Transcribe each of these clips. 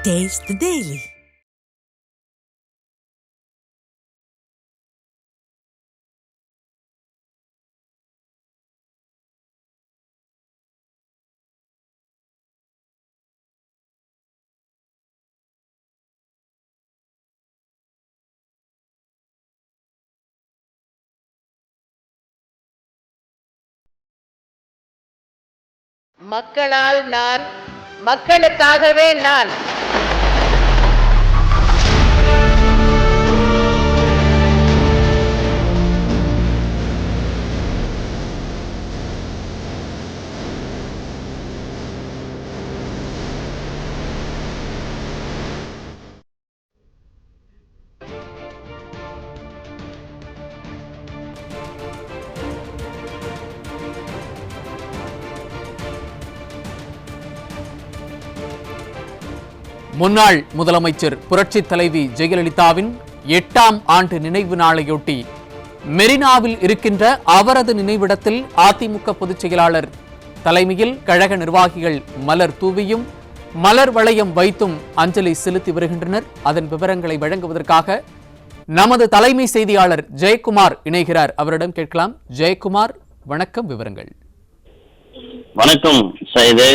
Taste the Daily. மக்களால் நான், மக்களுக்காகவே நான். முன்னாள் முதலமைச்சர் புரட்சி தலைவி ஜெயலலிதாவின் 8ஆம் ஆண்டு நினைவு நாளையொட்டி மெரினாவில் இருக்கின்ற அவரது நினைவிடத்தில் அதிமுக பொதுச் செயலாளர் தலைமையில் கழக நிர்வாகிகள் மலர் தூவியும் மலர் வளையம் வைத்தும் அஞ்சலி செலுத்தி வருகின்றனர். அதன் விவரங்களை வழங்குவதற்காக நமது தலைமை செய்தியாளர் ஜெயக்குமார் இணைகிறார். அவரிடம் கேட்கலாம். ஜெயக்குமார், வணக்கம். விவரங்கள். வணக்கம் சைது.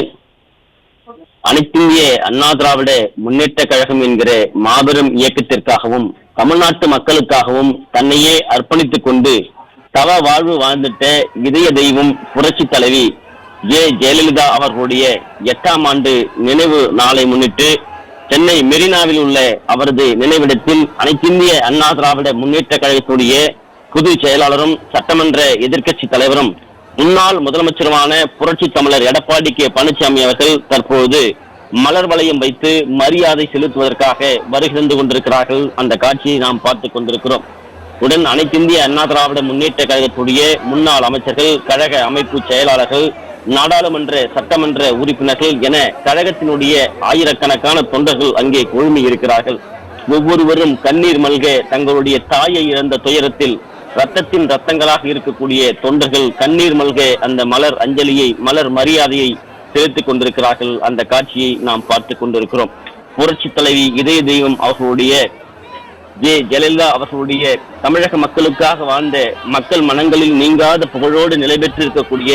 அனைத்திந்திய அண்ணா திராவிட முன்னேற்ற கழகம் என்கிற மாபெரும் இயக்கத்திற்காகவும் தமிழ்நாட்டு மக்களுக்காகவும் தன்னையே அர்ப்பணித்துக் கொண்டு தவ வாழ்வு வாழ்ந்துட்ட இதய தெய்வம் புரட்சி தலைவி ஜெயலலிதா அவர்களுடைய 8ஆம் ஆண்டு நினைவு நாளை முன்னிட்டு சென்னை மெரினாவில் உள்ள அவரது நினைவிடத்தில் அனைத்திந்திய அண்ணா திராவிட முன்னேற்ற கழகத்துடைய பொதுச் செயலாளரும் சட்டமன்ற எதிர்க்கட்சி தலைவரும் முன்னாள் முதலமைச்சருமான புரட்சி தமிழர் எடப்பாடி கே பழனிசாமி அவர்கள் தற்போது மலர் வளையம் வைத்து மரியாதை செலுத்துவதற்காக வருகை கொண்டிருக்கிறார்கள். அந்த காட்சியை நாம் பார்த்துக் கொண்டிருக்கிறோம். உடன் அனைத்திந்திய அண்ணா திராவிட முன்னேற்ற கழகத்துடைய முன்னாள் அமைச்சர்கள், கழக அமைப்பு செயலாளர்கள், நாடாளுமன்ற சட்டமன்ற உறுப்பினர்கள் என கழகத்தினுடைய ஆயிரக்கணக்கான தொண்டர்கள் அங்கே குழுமி இருக்கிறார்கள். ஒவ்வொருவரும் கண்ணீர் மல்க தங்களுடைய தாயை இழந்த துயரத்தில் ரத்தத்தின் ரத்தங்களாக இருக்கக்கூடிய தொண்டர்கள் கண்ணீர் மல்க அந்த மலர் அஞ்சலியை, மலர் மரியாதையை செலுத்திக் கொண்டிருக்கிறார்கள். அந்த காட்சியை நாம் பார்த்துக் கொண்டிருக்கிறோம். புரட்சி தலைவி இதய தெய்வம் அவர்களுடைய ஜெயலலிதா அவர்களுடைய தமிழக மக்களுக்காக வாழ்ந்த மக்கள் மனங்களில் நீங்காத புகழோடு நிலை பெற்றிருக்கக்கூடிய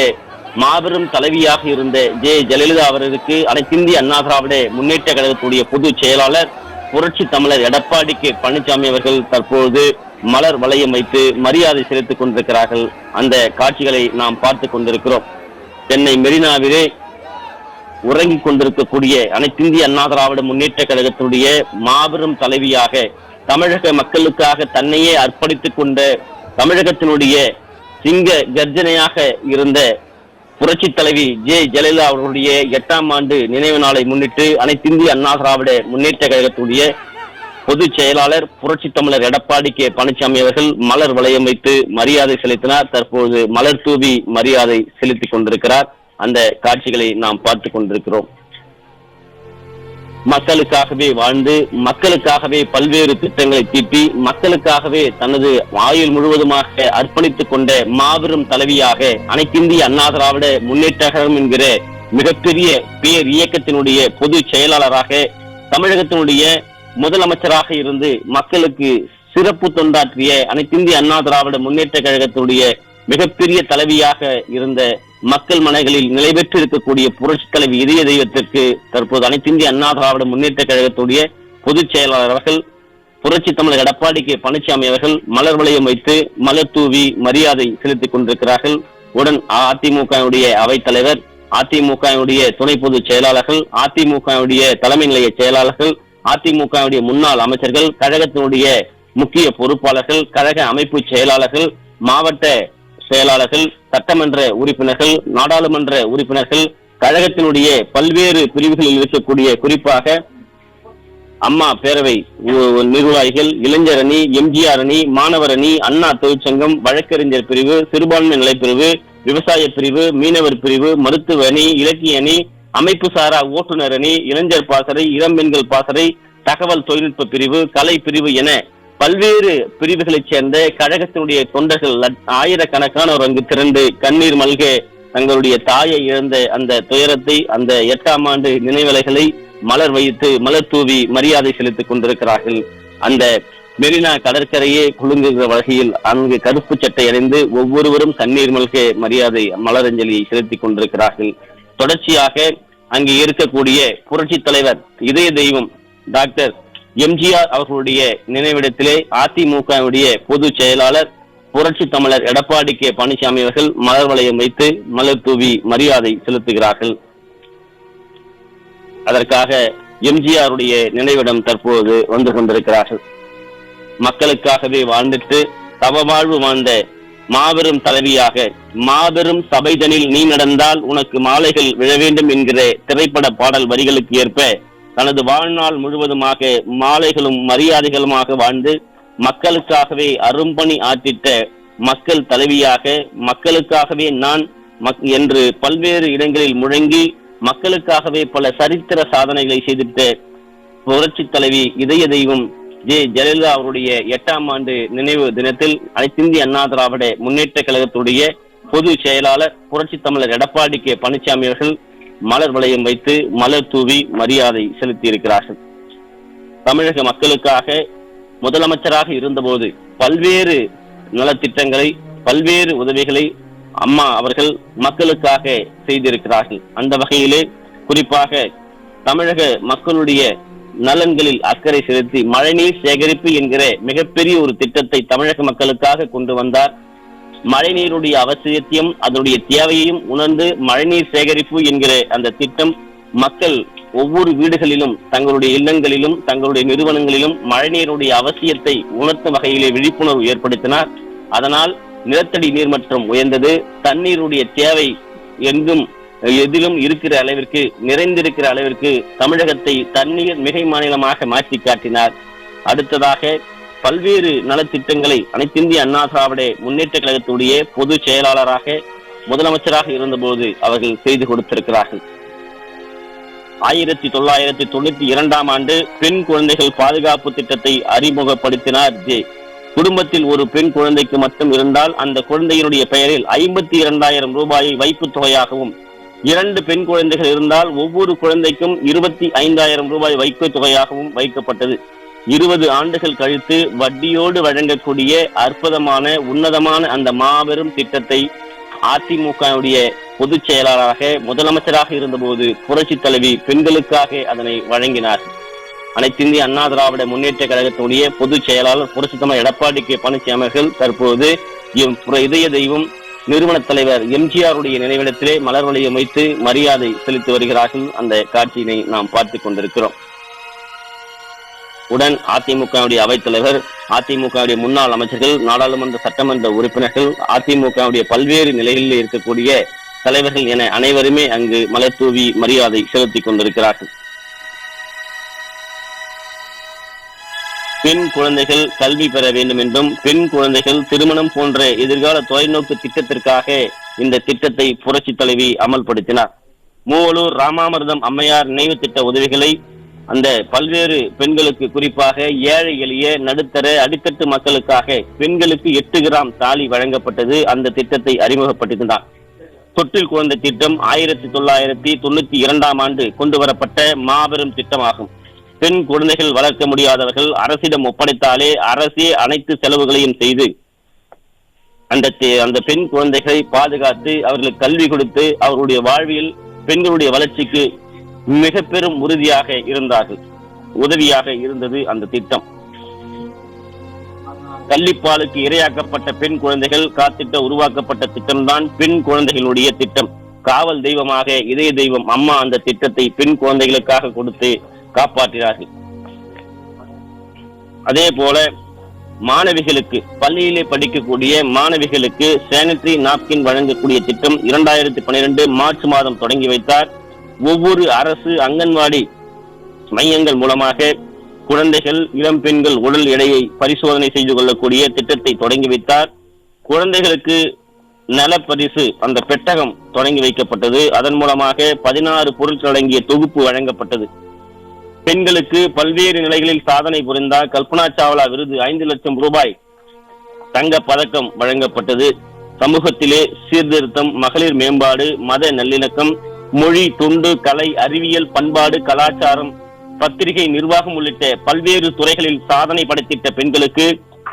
மாபெரும் தலைவியாக இருந்த ஜெயலலிதா அவர்களுக்கு அனைத்திந்திய அண்ணா திராவிட முன்னேற்ற கழகத்துடைய பொதுச் செயலாளர் புரட்சி தமிழர் எடப்பாடி கே பழனிசாமி அவர்கள் தற்போது மலர் வளையம் வைத்து மரியாதை செலுத்திக் கொண்டிருக்கிறார்கள். அந்த காட்சிகளை நாம் பார்த்துக் கொண்டிருக்கிறோம். சென்னை மெரினாவிலே உறங்கிக் கொண்டிருக்கக்கூடிய அனைத்திந்திய அண்ணா திராவிட முன்னேற்ற கழகத்துடைய மாபெரும் தலைவியாக தமிழக மக்களுக்காக தன்னையே அர்ப்பணித்துக் கொண்ட தமிழகத்தினுடைய சிங்க கர்ஜனையாக இருந்த புரட்சி தலைவி ஜெயலலிதா அவர்களுடைய 8ஆம் ஆண்டு நினைவு நாளை முன்னிட்டு அனைத்திந்திய அண்ணா திராவிட முன்னேற்ற கழகத்துடைய பொதுச் செயலாளர் புரட்சி தமிழர் எடப்பாடி கே பழனிசாமி அவர்கள் மலர் வளையம் வைத்து மரியாதை செலுத்தினார். தற்போது மலர் தூவி மரியாதை செலுத்திக் கொண்டிருக்கிறார். அந்த காட்சிகளை நாம் பார்த்துக் கொண்டிருக்கிறோம். மக்களுக்காகவே வாழ்ந்து மக்களுக்காகவே பல்வேறு திட்டங்களை தீட்டி மக்களுக்காகவே தனது ஆயுள் முழுவதுமாக அர்ப்பணித்துக் கொண்ட மாபெரும் தலைவியாக அனைத்திந்திய அண்ணா திராவிட முன்னேற்ற கழகம் என்கிற மிகப்பெரிய பேர் இயக்கத்தினுடைய பொதுச் செயலாளராக தமிழகத்தினுடைய முதலமைச்சராக இருந்து மக்களுக்கு சிறப்பு தொண்டாற்றிய அனைத்திந்திய அண்ணா திராவிட முன்னேற்ற கழகத்துடைய மிகப்பெரிய தலைவியாக இருந்த மக்கள் மனங்களில் நிலை பெற்று இருக்கக்கூடிய புரட்சி தலைவி இதய தெய்வத்திற்கு தற்போது அனைத்திந்திய அண்ணா திராவிட முன்னேற்ற கழகத்துடைய பொதுச் செயலாளர் அவர்கள் புரட்சி தமிழர் எடப்பாடி கே பழனிசாமி அவர்கள் மலர் வளையம் வைத்து மலர் தூவி மரியாதை செலுத்திக் கொண்டிருக்கிறார்கள். உடன் அதிமுகவுடைய அவைத்தலைவர், அதிமுகவுடைய துணை பொதுச் செயலாளர்கள், அதிமுகவுடைய தலைமை நிலைய செயலாளர்கள், அதிமுகவுடைய முன்னாள் அமைச்சர்கள், கழகத்தினுடைய முக்கிய பொறுப்பாளர்கள், கழக அமைப்பு செயலாளர்கள், மாவட்ட செயலாளர்கள், சட்டமன்ற உறுப்பினர்கள், நாடாளுமன்ற உறுப்பினர்கள், கழகத்தினுடைய பல்வேறு பிரிவுகளில் இருக்கக்கூடிய குறிப்பாக அம்மா பேரவை நிர்வாகிகள், இளைஞர் அணி, எம்ஜிஆர் அணி, மாணவர் அணி, அண்ணா தொழிற்சங்கம், வழக்கறிஞர் பிரிவு, சிறுபான்மை நலப்பிரிவு, விவசாய பிரிவு, மீனவர் பிரிவு, மருத்துவ அணி, இலக்கிய அணி, அமைப்பு சாரா ஓட்டுநர் அணி, இளைஞர் பாசறை, இளம்பெண்கள் பாசறை, தகவல் தொழில்நுட்ப பிரிவு, கலை பிரிவு என பல்வேறு பிரிவுகளைச் சேர்ந்த கழகத்தினுடைய தொண்டர்கள் ஆயிரக்கணக்கானோர் அங்கு திரண்டு கண்ணீர் மல்க தங்களுடைய தாயை இழந்த அந்த துயரத்தை, அந்த 8ஆம் ஆண்டு நினைவலைகளை மலர் தூவி மரியாதை செலுத்திக் கொண்டிருக்கிறார்கள். அந்த மெரினா கடற்கரையே குலுங்குகிற வகையில் அங்கு கருப்பு சட்டை அணிந்து ஒவ்வொருவரும் கண்ணீர் மல்க மரியாதை மலரஞ்சலியை செலுத்திக் கொண்டிருக்கிறார்கள். தொடர்ச்சியாக அங்கு இருக்கக்கூடிய புரட்சி தலைவர் இதய தெய்வம் டாக்டர் எம்ஜிஆர் அவர்களுடைய நினைவிடத்திலே அதிமுகவுடைய பொதுச் செயலாளர் புரட்சி தமிழர் எடப்பாடி கே பழனிசாமி அவர்கள் மலர் வளையம் வைத்து மலர் தூவி மரியாதை செலுத்துகிறார்கள். அதற்காக எம்ஜிஆருடைய நினைவிடம் தற்போது வந்து கொண்டிருக்கிறார்கள். மக்களுக்காகவே வாழ்ந்துட்டு தவ வாழ்வு வாழ்ந்த மாபெரும் தலைவியாக, மாபெரும் சபைதனில் நீ நடந்தால் உனக்கு மாலைகள் விழ வேண்டும் என்கிற திரைப்பட பாடல் வரிகளுக்கு ஏற்ப தனது வாழ்நாள் முழுவதுமாக மாலைகளும் மரியாதைகளுமாக வாழ்ந்து மக்களுக்காகவே அரும்பணி ஆற்றிட்ட மக்கள் தலைவியாக, மக்களுக்காகவே நான் என்று பல்வேறு இடங்களில் முழங்கி மக்களுக்காகவே பல சரித்திர சாதனைகளை செய்திட்ட புரட்சி தலைவி இதய தெய்வம் ஜெயலலிதா அவருடைய 8ஆம் ஆண்டு நினைவு தினத்தில் அனைத்திந்திய அண்ணா திராவிட முன்னேற்ற கழகத்துடைய பொதுச் செயலாளர் புரட்சி தமிழர் எடப்பாடி கே பழனிசாமி அவர்கள் மலர் வளையம் வைத்து மலர் தூவி மரியாதை செலுத்தி இருக்கிறார்கள். தமிழக மக்களுக்காக முதலமைச்சராக இருந்தபோது பல்வேறு நலத்திட்டங்களை, பல்வேறு உதவிகளை அம்மா அவர்கள் மக்களுக்காக செய்திருக்கிறார்கள். அந்த வகையிலே குறிப்பாக தமிழக மக்களுடைய நலன்களில் அக்கறை செலுத்தி மழைநீர் சேகரிப்பு என்கிற மிகப்பெரிய ஒரு திட்டத்தை தமிழக மக்களுக்காக கொண்டு வந்தார். மழைநீருடைய அவசியத்தையும் அதனுடைய தேவையையும் உணர்ந்து மழைநீர் சேகரிப்பு என்கிற அந்த திட்டம் மக்கள் ஒவ்வொரு வீடுகளிலும், தங்களுடைய இல்லங்களிலும், தங்களுடைய நிறுவனங்களிலும் மழைநீருடைய அவசியத்தை உணர்த்தும் வகையிலே விழிப்புணர்வு ஏற்படுத்தினார். அதனால் நிலத்தடி நீர்மட்டம் உயர்ந்தது. தண்ணீருடைய தேவை எங்கும் எதிலும் இருக்கிற அளவிற்கு, நிறைந்திருக்கிற அளவிற்கு தமிழகத்தை தண்ணீர் மிகை மாநிலமாக மாற்றி காட்டினார். அடுத்ததாக பல்வேறு நலத்திட்டங்களை அனைத்திந்திய அண்ணா திராவிட முன்னேற்ற கழகத்துடைய பொதுச் செயலாளராக, முதலமைச்சராக இருந்தபோது அவர்கள் செய்து கொடுத்திருக்கிறார்கள். 1992ஆம் ஆண்டு பெண் குழந்தைகள் பாதுகாப்பு திட்டத்தை அறிமுகப்படுத்தினார் குடும்பத்தில் ஒரு பெண் குழந்தைக்கு மட்டும் இருந்தால் அந்த குழந்தையினுடைய பெயரில் 52,000 ரூபாயை வைப்பு தொகையாகவும், 2 பெண் குழந்தைகள் இருந்தால் ஒவ்வொரு குழந்தைக்கும் 25,000 ரூபாய் வைப்பு தொகையாகவும் வைக்கப்பட்டது. 20 ஆண்டுகள் கழித்து வட்டியோடு வழங்கக்கூடிய அற்புதமான உன்னதமான அந்த மாபெரும் திட்டத்தை அதிமுகவுடைய பொதுச் செயலாளராக, முதலமைச்சராக இருந்தபோது புரட்சி தலைவி பெண்களுக்காக அதனை வழங்கினார். அனைத்திந்திய அண்ணா திராவிட முன்னேற்ற கழகத்துடைய பொதுச் செயலாளர் புரட்சி தமிழர் எடப்பாடி கே பழனிசாமி அவர்கள் தற்போது இதய தெய்வம் நிறுவன தலைவர் எம்ஜிஆருடைய நினைவிடத்திலே மலர் வளையம் வைத்து மரியாதை செலுத்தி வருகிறார்கள். அந்த காட்சியினை நாம் பார்த்து கொண்டிருக்கிறோம். உடன் அதிமுகவுடைய அவைத்தலைவர், அதிமுகவுடைய முன்னாள் அமைச்சர்கள், நாடாளுமன்ற சட்டமன்ற உறுப்பினர்கள், அதிமுகவுடைய பல்வேறு நிலைகளில் இருக்கக்கூடிய தலைவர்கள் என அனைவருமே அங்கு மலர் தூவி மரியாதை செலுத்தி கொண்டிருக்கிறார்கள். பெண் குழந்தைகள் கல்வி பெற வேண்டும் என்றும், பெண் குழந்தைகள் திருமணம் போன்ற எதிர்கால தொலைநோக்கு திட்டத்திற்காக இந்த திட்டத்தை புரட்சி தலைவி அமல்படுத்தினார். மூவலூர் ராமாமிர்தம் அம்மையார் நினைவு திட்ட உதவிகளை அந்த பல்வேறு பெண்களுக்கு, குறிப்பாக ஏழை எளிய நடுத்தர அடித்தட்டு மக்களுக்காக பெண்களுக்கு 8 கிராம் தாலி வழங்கப்பட்டது. அந்த திட்டத்தை அறிமுகப்படுத்தினார். தொட்டில் குழந்தை திட்டம் 1992ஆம் ஆண்டு கொண்டு வரப்பட்ட மாபெரும் திட்டமாகும். பெண் குழந்தைகள் வளர்க்க முடியாதவர்கள் அரசிடம் ஒப்படைத்தாலே அரசே அனைத்து செலவுகளையும் செய்து அந்த பெண் குழந்தைகளை பாதுகாத்து அவர்களுக்கு கல்வி கொடுத்து அவர்களுடைய வாழ்வில் பெண்களுடைய வளர்ச்சிக்கு மிக பெரும் உறுதியாக இருந்தார்கள், உதவியாக இருந்தது அந்த திட்டம். கள்ளிப்பாலுக்கு இரையாக்கப்பட்ட பெண் குழந்தைகள் காத்திட்ட உருவாக்கப்பட்ட திட்டம்தான் பெண் குழந்தைகளுடைய திட்டம். காவல் தெய்வமாக இதய தெய்வம் அம்மா அந்த திட்டத்தை பெண் குழந்தைகளுக்காக கொடுத்து காப்பாற்றினார்கள். அதே போல மாணவிகளுக்கு, பள்ளியிலே படிக்கக்கூடிய மாணவிகளுக்கு சானிட்டரி நாப்கின் வழங்கக்கூடிய திட்டம் 2012 மார்ச் மாதம் தொடங்கி வைத்தார். ஒவ்வொரு அரசு அங்கன்வாடி மையங்கள் மூலமாக குழந்தைகள், இளம் பெண்கள் உடல் எடையை பரிசோதனை செய்து கொள்ளக்கூடிய திட்டத்தை தொடங்கி வைத்தார். குழந்தைகளுக்கு நலப்பரிசு அந்த பெட்டகம் தொடங்கி வைக்கப்பட்டது. அதன் மூலமாக 16 பொருட்கள் அடங்கிய தொகுப்பு வழங்கப்பட்டது. பெண்களுக்கு பல்வேறு நிலைகளில் சாதனை புரிந்தார். கல்பனா சாவ்லா விருது 5 லட்சம் ரூபாய் தங்க பதக்கம் வழங்கப்பட்டது. சமூகத்திலே சீர்திருத்தம், மகளிர் மேம்பாடு, மத நல்லிணக்கம், மொழி, தொண்டு, கலை, அறிவியல், பண்பாடு, கலாச்சாரம், பத்திரிகை நிர்வாகம் உள்ளிட்ட பல்வேறு துறைகளில் சாதனை படைத்திட்ட பெண்களுக்கு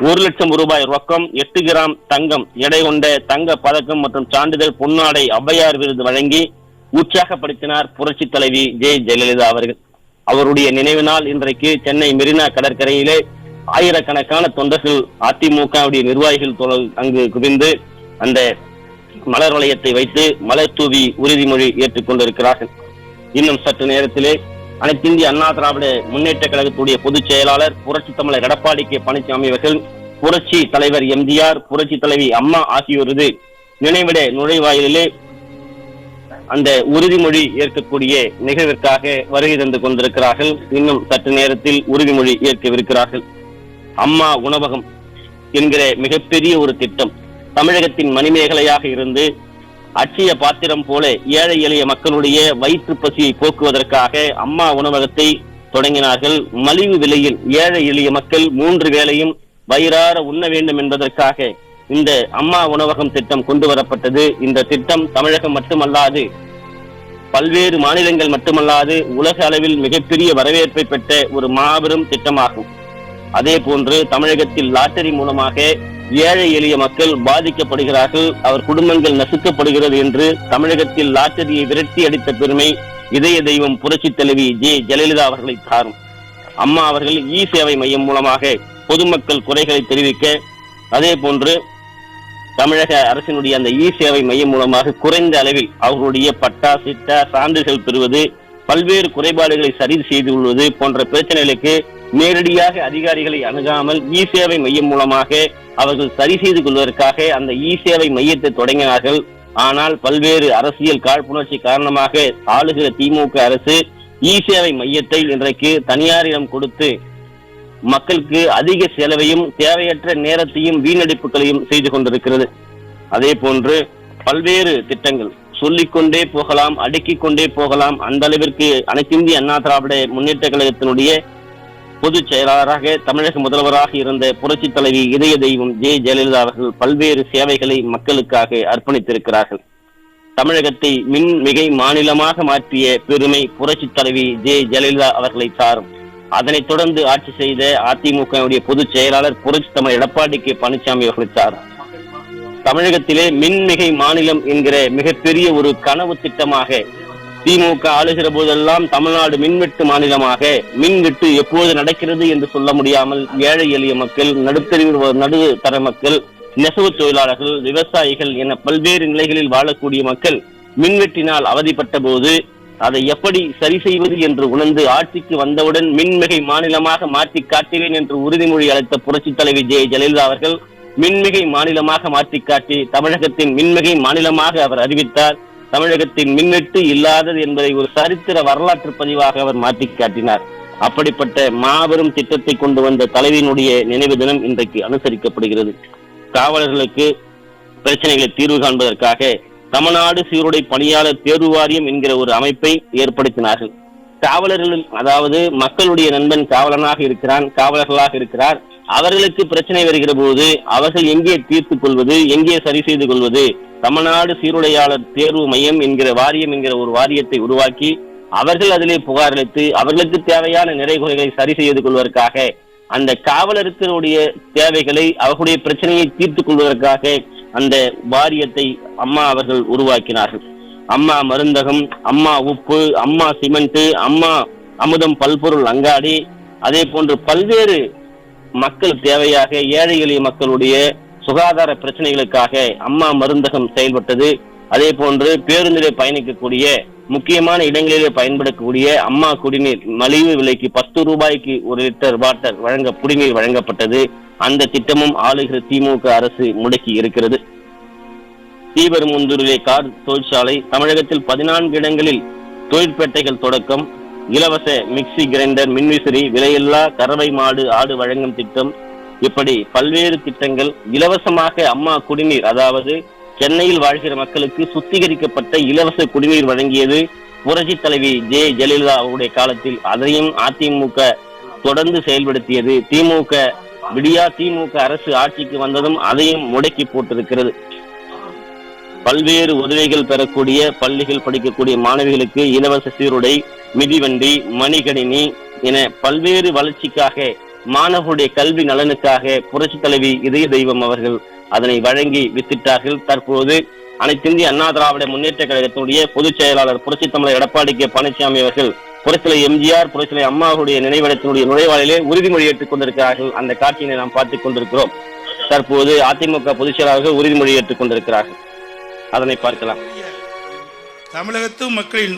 1 லட்சம் ரூபாய் ரொக்கம், 8 கிராம் தங்கம் எடை கொண்ட தங்க பதக்கம் மற்றும் சான்றிதழ், பொன்னாடை, ஔவையார் விருது வழங்கி உற்சாகப்படுத்தினார் புரட்சி தலைவி ஜெயலலிதா அவர்கள். அவருடைய நினைவு நாள் இன்றைக்கு சென்னை மெரினா கடற்கரையிலே ஆயிரக்கணக்கான தொண்டர்கள், அதிமுகவுடைய நிர்வாகிகள் அங்கு குவிந்து அந்த மலர் வளையத்தை வைத்து மலர் தூவி உறுதிமொழி ஏற்றுக் கொண்டிருக்கிறார்கள். இன்னும் சற்று நேரத்திலே அனைத்து இந்திய அண்ணா திராவிட முன்னேற்ற கழகத்துடைய பொதுச் செயலாளர் புரட்சி தமிழர் எடப்பாடி கே பழனிசாமி அவர்கள் புரட்சி தலைவர் எம்ஜிஆர், புரட்சி தலைவி அம்மா ஆகியோரது நினைவிட நுழைவாயிலே அந்த உறுதிமொழி ஏற்கக்கூடிய நிகழ்விற்காக வருகை தந்து கொண்டிருக்கிறார்கள். இன்னும் சற்று நேரத்தில் உறுதிமொழி ஏற்கவிருக்கிறார்கள். அம்மா உணவகம் என்கிற மிகப்பெரிய ஒரு திட்டம் தமிழகத்தின் மணிமேகலையாக இருந்து அட்சய பாத்திரம் போல ஏழை எளிய மக்களுடைய வயிற்று பசியை போக்குவதற்காக அம்மா உணவகத்தை தொடங்கினார்கள். மலிவு விலையில் ஏழை எளிய மக்கள் 3 வேளையும் வயிறார உண்ண வேண்டும் என்பதற்காக இந்த அம்மா உணவகம் திட்டம் கொண்டு வரப்பட்டது. இந்த திட்டம் தமிழகம் மட்டுமல்லாது பல்வேறு மாநிலங்கள் மட்டுமல்லாது உலக அளவில் மிகப்பெரிய வரவேற்பை பெற்ற ஒரு மாபெரும் திட்டமாகும். அதே போன்று தமிழகத்தில் லாட்டரி மூலமாக ஏழை எளிய மக்கள் பாதிக்கப்படுகிறார்கள், அவர் குடும்பங்கள் நசுக்கப்படுகிறது என்று தமிழகத்தில் லாட்டரியை விரட்டி அடித்த பெருமை இதய தெய்வம் புரட்சி தலைவி ஜெயலலிதா அவர்களை சாரும். அம்மா அவர்கள் சேவை மையம் மூலமாக பொதுமக்கள் குறைகளை தெரிவிக்க, அதே போன்று தமிழக அரசினுடைய அந்த சேவை மையம் மூலமாக குறைந்த அளவில் அவர்களுடைய பட்டா, சிட்டா, சான்றிதழ் பெறுவது, பல்வேறு குறைபாடுகளை சரி செய்து கொள்வது போன்ற பிரச்சனைகளுக்கு நேரடியாக அதிகாரிகளை அணுகாமல் சேவை மையம் மூலமாக அவர்கள் சரி செய்து கொள்வதற்காக அந்த சேவை மையத்தை தொடங்கினார்கள். ஆனால் பல்வேறு அரசியல் காழ்ப்புணர்ச்சி காரணமாக ஆளுகிற திமுக அரசு சேவை மையத்தை இன்றைக்கு தனியாரிடம் கொடுத்து மக்களுக்கு அதிக செலவையும் தேவையற்ற நேரத்தையும் வீணடிப்புகளையும் செய்து கொண்டிருக்கிறது. அதே போன்று பல்வேறு திட்டங்கள் சொல்லிக்கொண்டே போகலாம், அடுக்கிக் கொண்டே போகலாம். அந்த அளவிற்கு அனைத்து இந்திய அண்ணா திராவிட முன்னேற்ற கழகத்தினுடைய பொதுச் செயலாளராக தமிழக முதல்வராக இருந்த புரட்சி தலைவி இதய தெய்வம் ஜெயலலிதா அவர்கள் பல்வேறு சேவைகளை மக்களுக்காக அர்ப்பணித்திருக்கிறார்கள். தமிழகத்தை மின்மிகை மாநிலமாக மாற்றிய பெருமை புரட்சி தலைவி ஜெயலலிதா அவர்களை சாரும். அதனைத் தொடர்ந்து ஆட்சி செய்த அதிமுகவுடைய பொதுச் செயலாளர் புரட்சி தமிழர் எடப்பாடி கே பழனிசாமி அவர்களை சாரும். தமிழகத்திலே மின்மிகை மாநிலம் என்கிற மிகப்பெரிய ஒரு கனவு திட்டமாக திமுக ஆளுகிற போதெல்லாம் தமிழ்நாடு மின்வெட்டு மாநிலமாக, மின்வெட்டு எப்போது நடக்கிறது என்று சொல்ல முடியாமல் ஏழை எளிய மக்கள், நடுத்தர மக்கள், நெசவு தொழிலாளர்கள், விவசாயிகள் என பல்வேறு நிலைகளில் வாழக்கூடிய மக்கள் மின்வெட்டினால் அவதிப்பட்ட போது அதை எப்படி சரி செய்வது என்று உணர்ந்து ஆட்சிக்கு வந்தவுடன் மின்மிகை மாநிலமாக மாற்றி காட்டுவேன் என்று உறுதிமொழி அளித்த புரட்சி தலைவி ஜெயலலிதா அவர்கள் மின்மிகை மாநிலமாக மாற்றி காட்டி தமிழகத்தின் மின்மிகை மாநிலமாக அவர் அறிவித்தார். தமிழகத்தின் மின்வெட்டு இல்லாதது என்பதை ஒரு சரித்திர வரலாற்று பதிவாக அவர் மாற்றி காட்டினார். அப்படிப்பட்ட மாபெரும் திட்டத்தை கொண்டு வந்த தலைவியினுடைய நினைவு தினம் இன்றைக்கு அனுசரிக்கப்படுகிறது. காவலர்களுக்கு பிரச்சனைகளை தீர்வு காண்பதற்காக தமிழ்நாடு சீருடை பணியாளர் தேர்வு வாரியம் என்கிற ஒரு அமைப்பை ஏற்படுத்தினார்கள். காவலர்கள், அதாவது மக்களுடைய நண்பன் காவலனாக இருக்கிறான், காவலர்களாக இருக்கிறார். அவர்களுக்கு பிரச்சனை வருகிற போது அவர்கள் எங்கே தீர்த்துக் கொள்வது, எங்கே சரி செய்து கொள்வது? தமிழ்நாடு சீருடையாளர் தேர்வு மையம் என்கிற வாரியம் என்கிற ஒரு வாரியத்தை உருவாக்கி அவர்கள் அதிலே புகார் அளித்து அவர்களுக்கு தேவையான நிறைகுறைகளை சரி செய்து கொள்வதற்காக அந்த காவலர்களுடைய தேவைகளை, அவர்களுடைய பிரச்சனையை தீர்த்துக் கொள்வதற்காக அந்த வாரியத்தை அம்மா அவர்கள் உருவாக்கினார்கள். அம்மா மருந்தகம், அம்மா உப்பு, அம்மா சிமெண்ட், அம்மா அமுதம் பல்பொருள் அங்காடி, அதே போன்று பல்வேறு மக்கள் தேவையாக ஏழை எளிய மக்களுடைய சுகாதார பிரச்சனைகளுக்காக அம்மா மருந்தகம் செயல்பட்டது. அதே போன்று பேருந்திலே பயணிக்கக்கூடிய முக்கியமான இடங்களிலே பயன்படக்கூடிய அம்மா குடிநீர் மலிவு விலைக்கு 10 ரூபாய்க்கு 1 லிட்டர் வாட்டர் குடிநீர் வழங்கப்பட்டது. அந்த திட்டமும் ஆளுகிற திமுக அரசு முடக்கி இருக்கிறது. ஸ்ரீபெரும்புதூரிலே கார் தொழிற்சாலை, தமிழகத்தில் 14 இடங்களில் தொழிற்பேட்டைகள் தொடக்கம், இலவச மிக்சி கிரைண்டர், மின்விசிறி, விலையில்லா கறவை மாடு ஆடு வழங்கும் திட்டம், இப்படி பல்வேறு திட்டங்கள். இலவசமாக அம்மா குடிநீர், அதாவது சென்னையில் வாழ்கிற மக்களுக்கு சுத்திகரிக்கப்பட்ட இலவச குடிநீர் வழங்கியது புரட்சி தலைவி ஜெயலலிதா அவருடைய காலத்தில். அதையும் அதிமுக தொடர்ந்து செயல்படுத்தியது. திமுக அரசு ஆட்சிக்கு வந்ததும் அதையும் முடக்கி போட்டிருக்கிறது. பல்வேறு உதவிகள் பெறக்கூடிய பள்ளிகள் படிக்கக்கூடிய மாணவிகளுக்கு இலவச சீருடை, மிதிவண்டி, மணிகணினி என பல்வேறு வளர்ச்சிக்காக, மாணவர்களுடைய கல்வி நலனுக்காக புரட்சி தலைவி இதய தெய்வம் அவர்கள் அதனை வழங்கி வித்திட்டார்கள். தற்போது அனைத்திந்திய அண்ணா திராவிட முன்னேற்ற கழகத்தினுடைய பொதுச் செயலாளர் புரட்சி தமிழர் எடப்பாடி கே பழனிசாமி அவர்கள் புரட்சிலை எம்ஜிஆர், புரட்சிலை அம்மாவுடைய நினைவிடத்தினுடைய நுழைவாயிலே உறுதிமொழி ஏற்றுக் கொண்டிருக்கிறார்கள். அந்த காட்சியினை நாம் பார்த்துக் கொண்டிருக்கிறோம். தற்போது அதிமுக பொதுச் செயலாளர்கள் உறுதிமொழி ஏற்றுக் கொண்டிருக்கிறார்கள். அதனை பார்க்கலாம். தமிழகத்து மக்களின்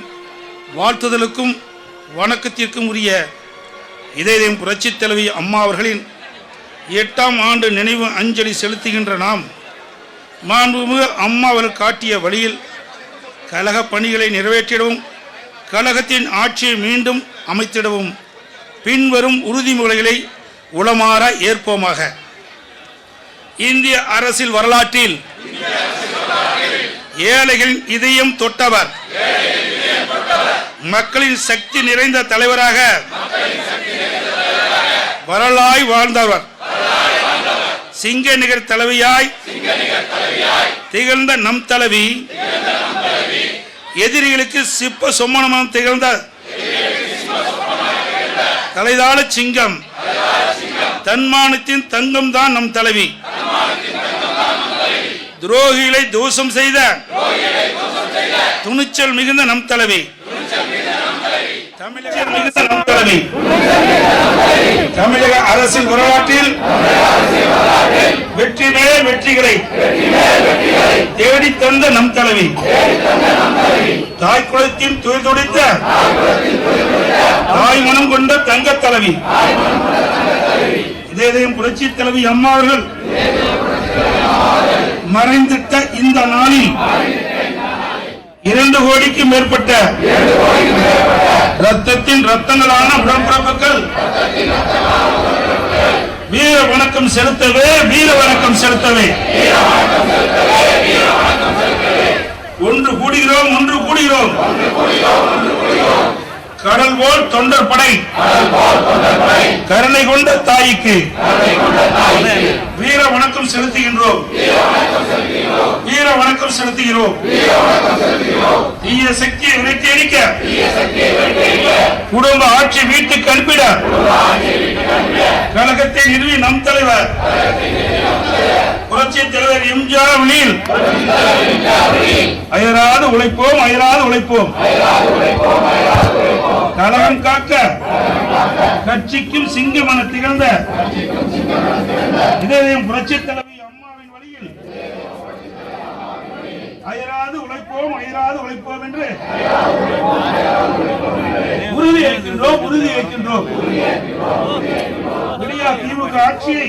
வாழ்த்துதலுக்கும் வணக்கத்திற்கும் உரிய இதயம் புரட்சி தலைவி அம்மா அவர்களின் 8ஆம் ஆண்டு நினைவு அஞ்சலி செலுத்துகின்ற நாம், மாண்புமிகு அம்மா அவர்கள் காட்டிய வழியில் கழக பணிகளை நிறைவேற்றிடவும், கழகத்தின் ஆட்சியை மீண்டும் அமைத்திடவும் பின்வரும் உறுதிமொழிகளை உளமாற ஏற்போமாக. இந்திய அரசியல் வரலாற்றில் ஏழைகளின் இதயம் தொட்டவர், மக்களின் சக்தி நிறைந்த தலைவராக வரலாய் வாழ்ந்தவர், சிங்க நிகர் தலைவியாய் திகழ்ந்த நம் தலைவி, எதிரிகளுக்கு சிப்ப சொம்மனமாக திகழ்ந்த தலைதாள சிங்கம், தன்மானத்தின் தங்கம் தான் நம் தலைவி, துரோகிகளை தோஷம் செய்த துணிச்சல் மிகுந்த நம் தலைவி, தமிழக அரசின் வரலாற்றில் வெற்றி மேல் வெற்றிகளை தேடி தந்த நம் தலைவி, தாய் குலத்தின் துயர் துடைத்த தாய் மனம் கொண்ட தங்க தலைவி, இதயம் புரட்சி தலைவி அம்மா அவர்கள் மறைந்திட்ட இந்த நாளில் 2 கோடிக்கு மேற்பட்ட ரத்தத்தின் ரத்தங்களான உடன்பிறப்புகள் வீர வணக்கம் செலுத்தவே, வீர வணக்கம் செலுத்தவே ஒன்று கூடுகிறோம், ஒன்று கூடுகிறோம். கடல் போல் தொண்டர் படை கருணை கொண்ட தாய்க்கு வீர வணக்கம் செலுத்துகின்றோம், வீர வணக்கம் செலுத்துகிறோம். தீய சக்தியை விரட்டி அடிக்க, குடும்ப ஆட்சி வீட்டுக்கு அனுப்பிட கழகத்தை நிறுவி நம் தலைவர் புரட்சி தலைவர் எம்ஜிஆர் வழியில் அயராது உழைப்போம், அயராது உழைப்போம். கழகம் காக்க கட்சிக்கும் சிங்கம் என திகழ்ந்த இதயம் புரட்சி தலைவி அம்மாவின் வழியில் அயராது உழைப்போம், அயராது உழைப்போம் என்று உறுதி ஏற்கின்றோம், உறுதி ஏற்கின்றோம். திமுக ஆட்சியை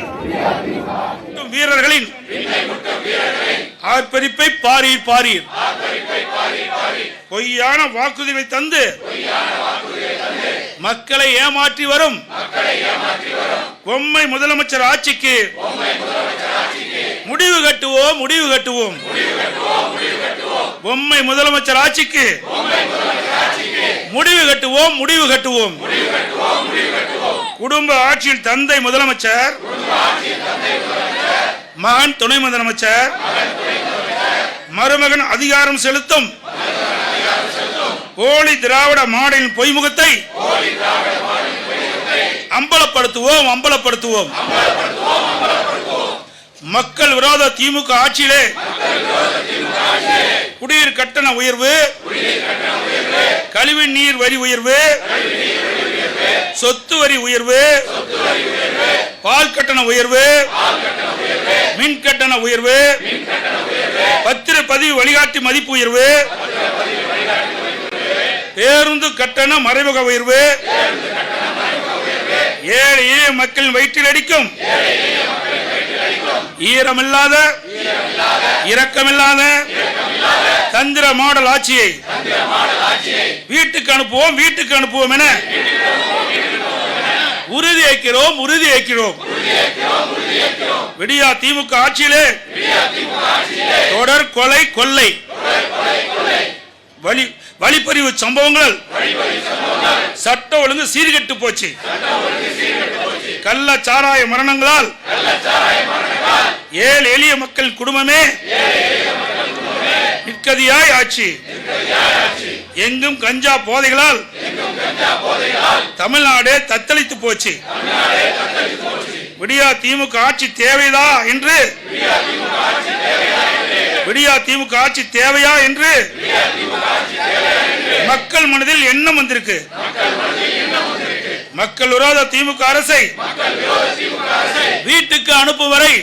வீரர்களின் ஆர்ப்பரிப்பை பாரீர், பாரீர். பொய்யான வாக்குறுதிகளை தந்து மக்களை ஏமாற்றி வரும் பொம்மை முதலமைச்சர் ஆட்சிக்கு முடிவு கட்டுவோம், முடிவு கட்டுவோம். பொம்மை முதலமைச்சர் ஆட்சிக்கு முடிவு கட்டுவோம், முடிவு கட்டுவோம். குடும்ப ஆட்சியில் தந்தை முதலமைச்சர், மகன் துணை முதலமைச்சர், மருமகன் அதிகாரம் செலுத்தும் போலி திராவிட மாடலின் பொய்முகத்தை அம்பலப்படுத்துவோம், அம்பலப்படுத்துவோம். மக்கள் விரோத திமுக ஆட்சியிலே குடிநீர் கட்டண உயர்வு, கழிவு நீர் வரி உயர்வு, சொத்து வரி உயர்வு, பால் கட்டண உயர்வு, மின் கட்டண உயர்வு, பத்திரப்பதிவு வழிகாட்டி மதிப்பு உயர்வு, பேருந்து கட்டண மறைமுக உயர்வு, ஏழை எளிய மக்களின் வயிற்றில் அடிக்கும் ஈரமில்லாத இரக்கமில்லாத தந்திர மாடல் ஆட்சியை வீட்டுக்கு அனுப்புவோம், வீட்டுக்கு அனுப்புவோம் என உறுதி ஏற்கிறோம், உறுதி ஏற்கிறோம். விடியா திமுக ஆட்சியிலே தொடர் கொலை, கொள்ளை, வழிப்பறிவு சம்பவங்கள், சட்ட ஒழுங்கு சீர்கெட்டு போச்சு. கள்ள சாராய மரணங்களால் ஏழை எளிய மக்கள் குடும்பமே நிர்கதியாய் ஆட்சி. எங்கும் கஞ்சா போதைகளால் தமிழ்நாடு தத்தளித்து போச்சு. விடியா திமுக ஆட்சி தேவையா என்று மக்கள் மனதில் எண்ணம் வந்திருக்கு. மக்கள் விரோத திமுக அரசை வீட்டுக்கு அனுப்பும் வரை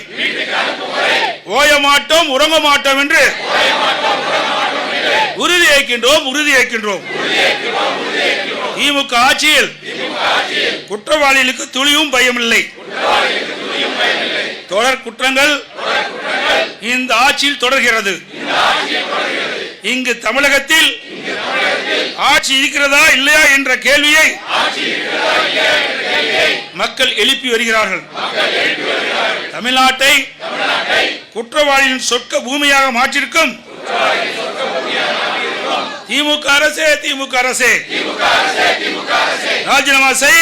ஓய மாட்டோம், உறங்க மாட்டோம் என்று உறுதியேற்கின்றோம். திமுக ஆட்சியில் குற்றவாளிகளுக்கு துளியும் பயமில்லை. தொடர் குற்றங்கள் இந்த ஆட்சியில் தொடர்கிறது. இங்கு தமிழகத்தில் ஆட்சி இருக்கிறதா இல்லையா என்ற கேள்வியை மக்கள் எழுப்பி வருகிறார்கள். தமிழ்நாட்டை குற்றவாளியின் சொர்க்க பூமியாக மாற்றிருக்கும் திமுக அரசே ராஜினாமா செய்.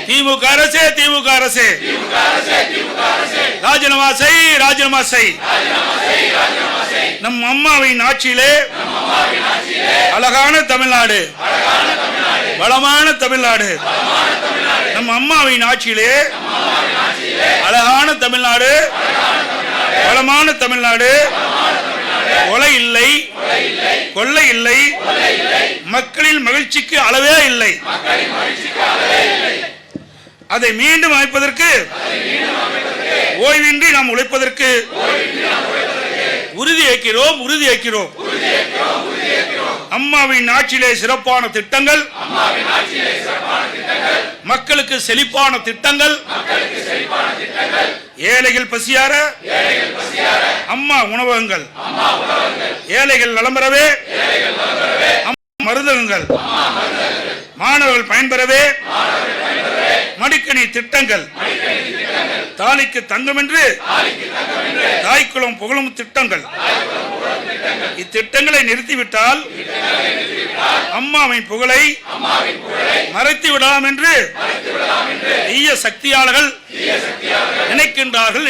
திமுக அரசே ராஜினாமா செய். நம் அம்மாவின் ஆட்சியிலே அழகான தமிழ்நாடு, வளமான தமிழ்நாடு. நம் அம்மாவின் ஆட்சியிலே அழகான தமிழ்நாடு, வளமான தமிழ்நாடு. கொலை இல்லை, கொள்ளை இல்லை, மக்களின் மகிழ்ச்சிக்கு அளவே இல்லை. அதை மீண்டும் அமைப்பதற்கு ஓய்வின்றி நாம் உழைப்பதற்கு உறுதியேற்கிறோம். அம்மாவின் ஆட்சியிலே சிறப்பான திட்டங்கள், மக்களுக்கு செழிப்பான திட்டங்கள், ஏழைகள் பசியார அம்மா உணவகங்கள், ஏழைகள் நலம் பெறவே மருந்தகங்கள், மாணவர்கள் பயன்பெறவே மடிக்கணி திட்டங்கள், தாலிக்கு தங்கம் என்று தாய்க்குளம் புகழும் திட்டங்கள். இத்திட்டங்களை நிறுத்திவிட்டால் அம்மாவின் புகழை மறைத்து விடலாம் என்று தீய சக்தியாளர்கள் நினைக்கின்றார்கள்.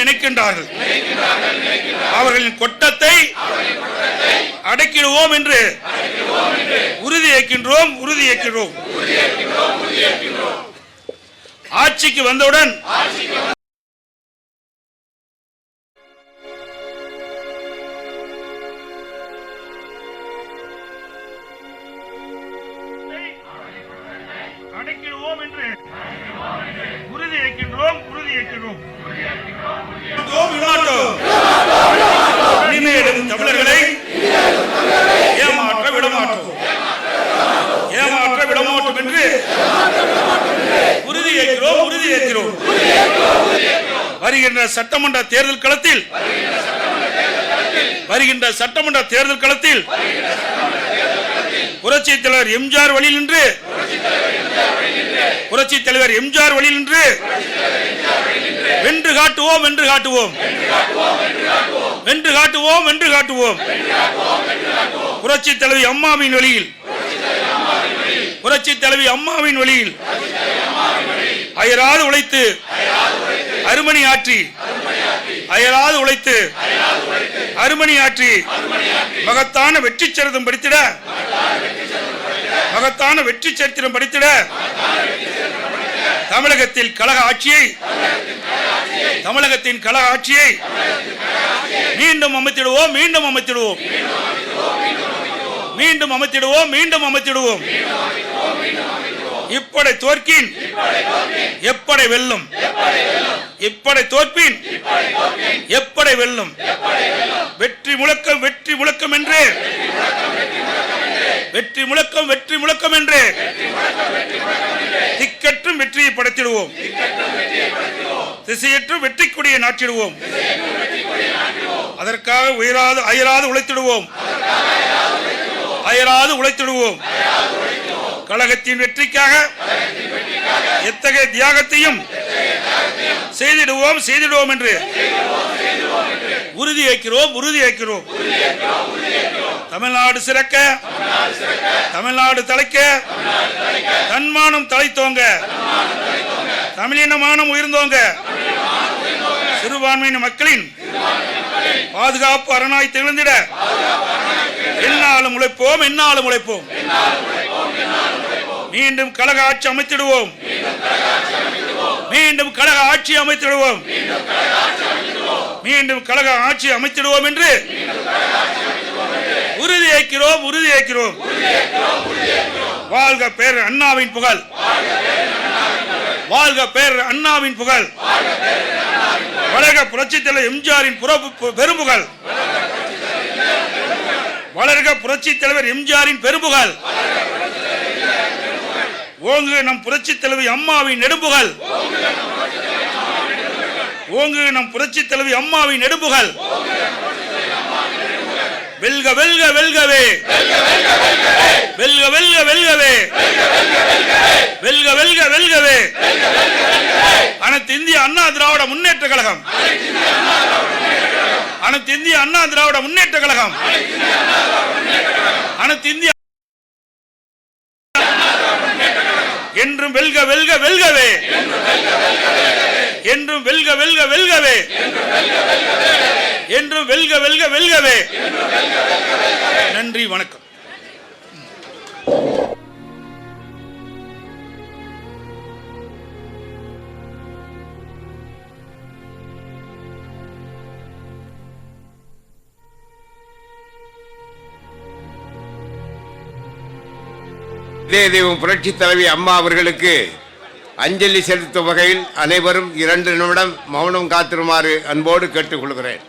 அவர்களின் கொட்டத்தை அடக்கிடுவோம் என்று உறுதியேற்கின்றோம். ஆட்சிக்கு வந்தவுடன் அடக்கிடுவோம் என்று உறுதியேற்கின்றோம். தமிழர்களை ஏமாற்ற விடமாட்டோம் என்று உறுதியேற்கிறோம். வருகின்ற சட்டமன்ற தேர்தல் களத்தில் புரட்சித் தலைவர் எம்ஜிஆர் வழியில் நின்று வென்று காட்டுவோம். புரட்சித் தலைவி அம்மாவின் வழியில் அயராது உழைத்து அருமணி ஆற்றி மகத்தான வெற்றி சரித்திரம் படித்திட தமிழகத்தின் கழக ஆட்சியை மீண்டும் அமைத்திடுவோம். இப்படை தோற்கின் எப்படை வெல்லும். வெற்றி முழக்கம் என்று திக்கற்றும் வெற்றியை படைத்திடுவோம். திசையற்றும் வெற்றி கொடியை நாட்டிடுவோம். அதற்காக அயராது உழைத்திடுவோம். கழகத்தின் வெற்றிக்காக எத்தகைய தியாகத்தையும் செய்திடுவோம் என்று உறுதியேற்கிறோம். தமிழ்நாடு சிறக்க, தமிழ்நாடு தலைக்க, தன்மானம் தலைத்தோங்க, தமிழின மானம் உயர்ந்தோங்க, சிறுபான்மையின மக்களின் பாதுகாப்பு அரணாய் திகழ்ந்திட எந்நாளும் உழைப்போம், எந்நாளும் உழைப்போம். மீண்டும் கழக ஆட்சி அமைத்திடுவோம், மீண்டும் கழக ஆட்சி அமைத்திடுவோம், மீண்டும் கழக ஆட்சி அமைத்திடுவோம் என்று உறுதியேற்கிறோம், உறுதியேற்கிறோம். வாழ்க பேர் அண்ணாவின் புகழ், வாழ்க பேர் அண்ணாவின் புகழ், வளர்க புரட்சித் தலைவர் எம்ஜிஆரின் பெரும்புகழ், வளர்க புரட்சித் தலைவர் எம்ஜிஆரின் பெரும்புகழ், ஓங்கு நம் புரட்சித் தலைவி அம்மாவின் நெடும்புகழ், ஓங்கு நம் புரட்சித் தலைவி அம்மாவின் நெடும்புகழ். வெல்க வெல்க வெல்கவே, வெல்க வெல்க வெல்கவே, வெல்க வெல்க வெல்கவே. அனைத்து இந்திய அண்ணா திராவிட முன்னேற்ற கழகம், அனைத்து இந்திய அண்ணா திராவிட முன்னேற்ற கழகம், அனைத்து இந்திய என்றும் வெல்க வெல்க வெல்கவே, என்றும் வெல்க வெல்க வெல்கவே, என்றும் வெல்க வெல்க வெல்கவே. நன்றி, வணக்கம். இதய தெய்வம் புரட்சி தலைவி அம்மா அவர்களுக்கு அஞ்சலி செலுத்தும் வகையில் அனைவரும் 2 நிமிடம் மௌனம் காத்திருமாறு அன்போடு கேட்டுக்கொள்கிறேன்.